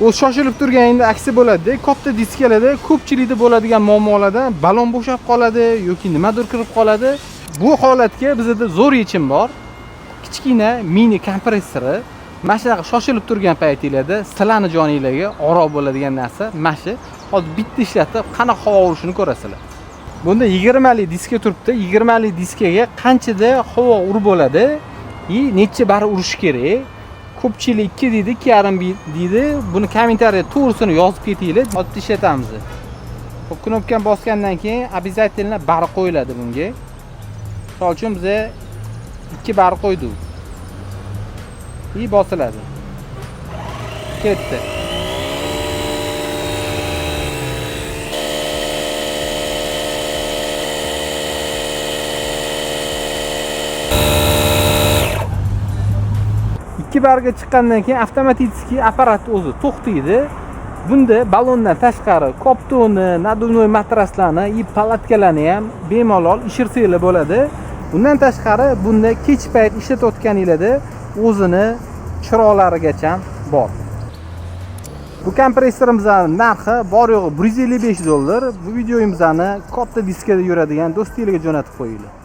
U shoshilib turganingda aksi bo'ladi. Katta diskalarda ko'pchilikda bo'ladigan muammolardan balon bo'shab qoladi yoki nimadir kirib qoladi. Bu holatga bizda zo'r yechim bor. Kichkina mini kompressori mana shunaqa shoshilib turgan paytinglarda sizlarning joningizga oro bo'ladigan narsa mana shu. Hozir bitta ishlatib qanaqa havo urishini ko'rasizlar. Bunda 20 lik diska turibdi. 20 lik diskaga qanchada havo urib bo'ladi? Necha bari urish kerak? Ko'pchilik 2 deydi, 2,5 deydi. Buni kommentariyada to'g'risini yozib ketinglar. Hozir ishlatamiz. Xo'p, knopkani bosgandan keyin обязательно bari qo'yiladi bunga. Misol uchun biz 2 bari qo'ydik. Bosiladi. Ketdi. İki barga chiqqandan keyin avtomatik apparat o'zi to'xtaydi. Bunda balondan tashqari koptoni, naduvnoy matraslarni, palatkalarni ham bemalol ishirsangiz bo'ladi. Bundan tashqari bunda kech payt ishlatayotganingizda o'zini chiroqlarigacha bor. Bu kompressorimizning narxi bor yo'g'i $155. Bu videomizni katta diskada yuradigan do'stingizga jo'natib qo'yinglar.